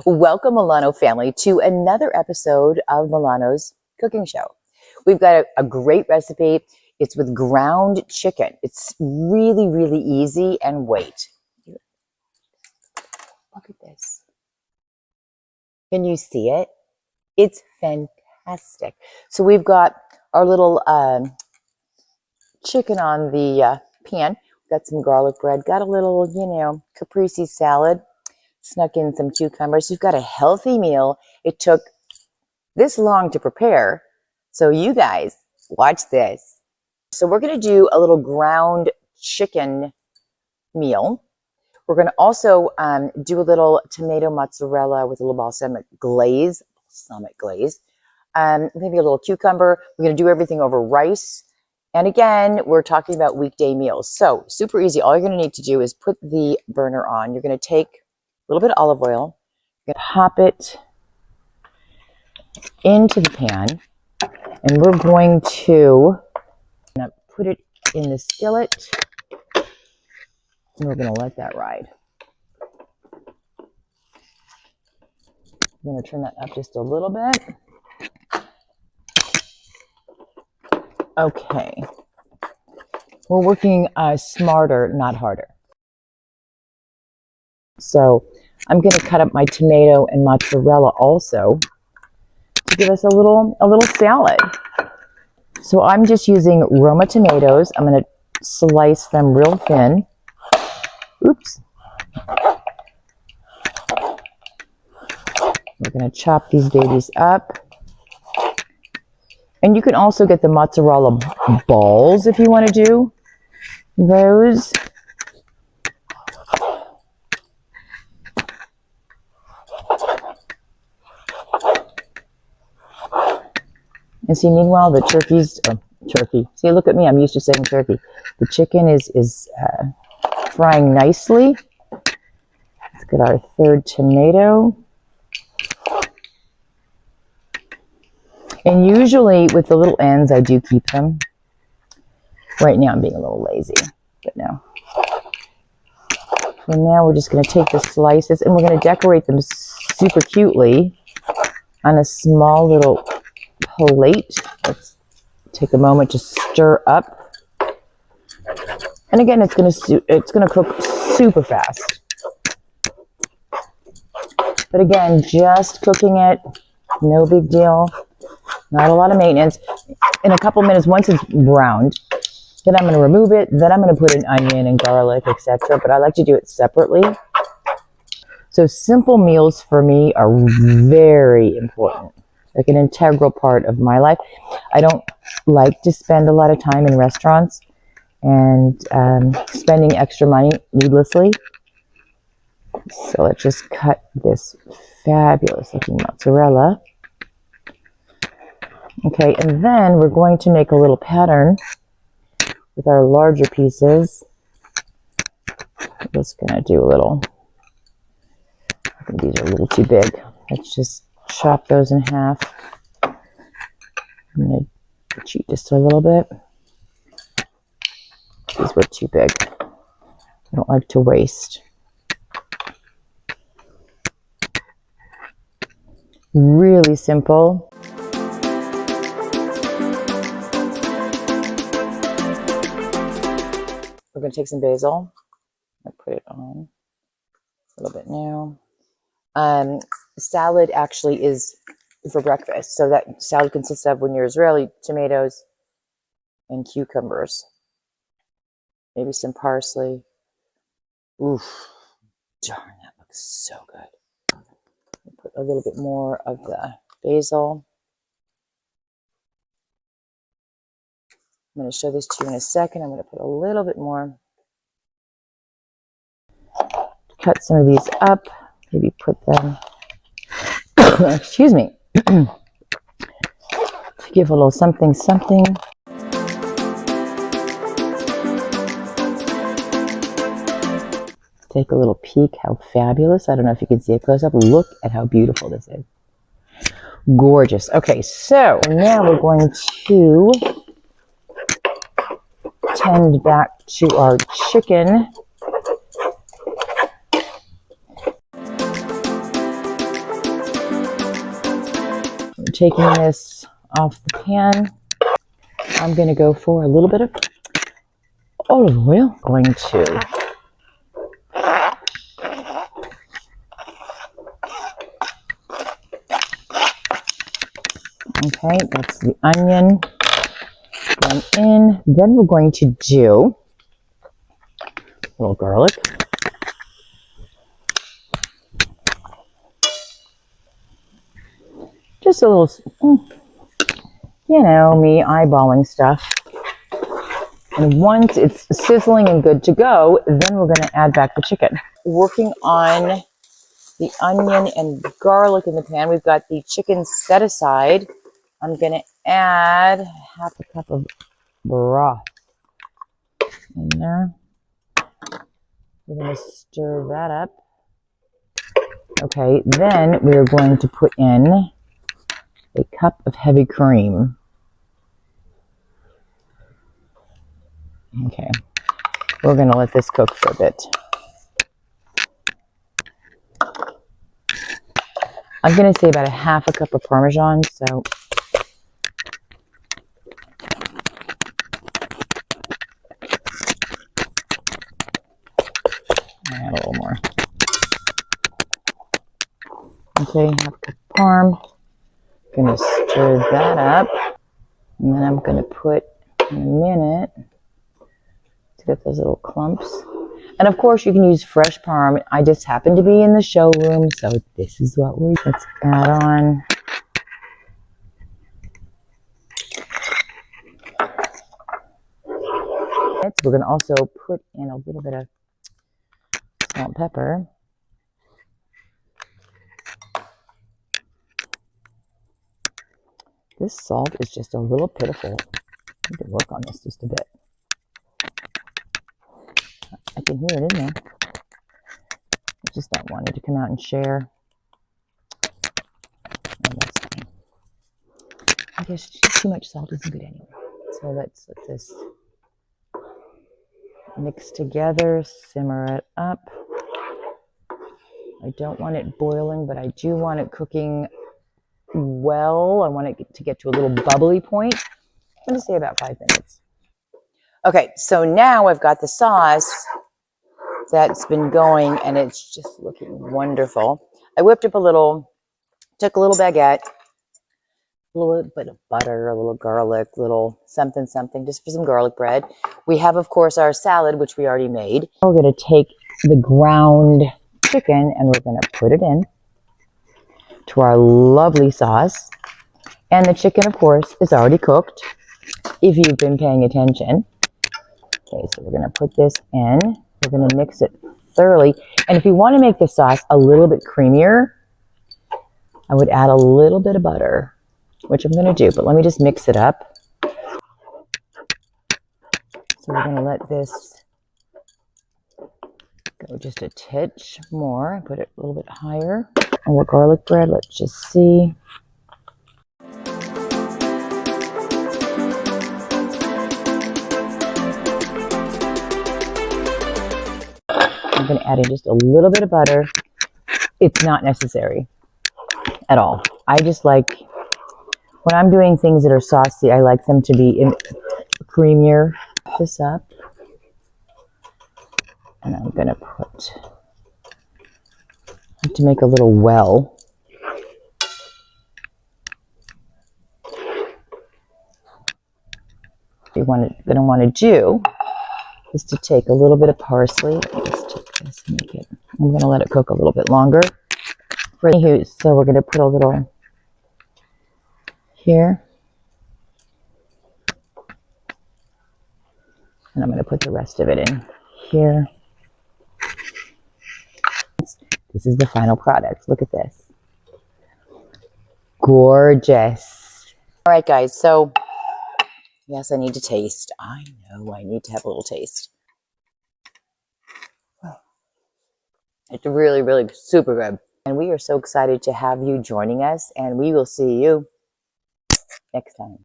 Welcome, Milano family, to another episode of Milano's cooking show. We've got a great recipe. It's with ground chicken. It's really, really easy. And wait, look at this. Can you see it? It's fantastic. So we've got our little chicken on the pan. Got some garlic bread. Got a little, caprese salad. Snuck in some cucumbers. You've got a healthy meal. It took this long to prepare. So you guys, watch this. So we're going to do a little ground chicken meal. We're going to also do a little tomato mozzarella with a little balsamic glaze. Maybe a little cucumber. We're going to do everything over rice. And again, we're talking about weekday meals. So super easy. All you're going to need to do is put the burner on. You're going to take a little bit of olive oil. You're going to hop it into the pan. And we're going to put it in the skillet. And we're going to let that ride. I'm going to turn that up just a little bit. Okay. We're working smarter, not harder. So I'm going to cut up my tomato and mozzarella also to give us a little salad. So I'm just using Roma tomatoes. I'm going to slice them real thin. Oops. We're going to chop these babies up. And you can also get the mozzarella balls if you want to do those. And see, meanwhile, the turkey. See, look at me. I'm used to saying turkey. The chicken is frying nicely. Let's get our third tomato. And usually with the little ends, I do keep them. Right now, I'm being a little lazy, but no. So now we're just going to take the slices and we're going to decorate them super cutely on a small little plate. Let's take a moment to stir up. And again, it's going to cook super fast. But again, just cooking it, no big deal. Not a lot of maintenance. In a couple minutes, once it's browned, then I'm going to remove it. Then I'm going to put in onion and garlic, etc. But I like to do it separately. So simple meals for me are very important. Like an integral part of my life. I don't like to spend a lot of time in restaurants and spending extra money needlessly. So let's just cut this fabulous looking mozzarella. Okay, and then we're going to make a little pattern with our larger pieces. I'm just going to do a little, I think these are a little too big. Let's just chop those in half. I'm going to cheat just a little bit. These were too big. I don't like to waste. Really simple. We're going to take some basil. I put it on a little bit now. Salad actually is for breakfast. So that salad consists of, when you're Israeli, tomatoes and cucumbers. Maybe some parsley. Oof. Darn, that looks so good. Put a little bit more of the basil. I'm going to show this to you in a second. I'm going to put a little bit more. Cut some of these up. Maybe put them, excuse me, to give a little something. Take a little peek. How fabulous. I don't know if you can see it close up. Look at how beautiful this is. Gorgeous. Okay, so now we're going to tend back to our chicken. taking this off the pan, I'm going to go for a little bit of olive oil. Going to okay, that's the onion going in. Then we're going to do a little garlic. Just a little, you know, me eyeballing stuff. And once it's sizzling and good to go, then we're going to add back the chicken. Working on the onion and garlic in the pan. We've got the chicken set aside. I'm going to add half a cup of broth in there. We're going to stir that up. Okay, then we're going to put in a cup of heavy cream. Okay, we're going to let this cook for a bit. I'm going to say about a half a cup of parmesan, so add a little more. Okay, half a cup of parm. Going to stir that up, and then I'm going to put in a minute to get those little clumps. And of course, you can use fresh parm. I just happen to be in the showroom, so this is what let's add on. We're going to also put in a little bit of salt and pepper. This salt is just a little pitiful. I need to work on this just a bit. I can hear it in there. I just not wanted to come out and share. I guess too much salt isn't good anyway. So let's let this mix together, simmer it up. I don't want it boiling, but I do want it cooking well. I want it to get to a little bubbly point. I'm going to say about 5 minutes. Okay, so now I've got the sauce that's been going, and it's just looking wonderful. I whipped up a little, took a little baguette, a little bit of butter, a little garlic, little something, just for some garlic bread. We have, of course, our salad, which we already made. We're going to take the ground chicken, and we're going to put it in to our lovely sauce. And the chicken, of course, is already cooked, if you've been paying attention. Okay, so we're going to put this in. We're going to mix it thoroughly. And if you want to make the sauce a little bit creamier, I would add a little bit of butter, which I'm going to do. But let me just mix it up. So we're going to let this go just a titch more. Put it a little bit higher. And more garlic bread. Let's just see. I'm going to add in just a little bit of butter. It's not necessary at all. I just like, when I'm doing things that are saucy, I like them to be creamier. Put this up. And I'm going to to make a little well. What you're going to want to do is to take a little bit of parsley. Let's take this and make it. I'm going to let it cook a little bit longer. So we're going to put a little here. And I'm going to put the rest of it in here. This is the final product. Look at this. Gorgeous. All right, guys. So, yes, I need to taste. I know I need to have a little taste. It's really, really super good. And we are so excited to have you joining us. And we will see you next time.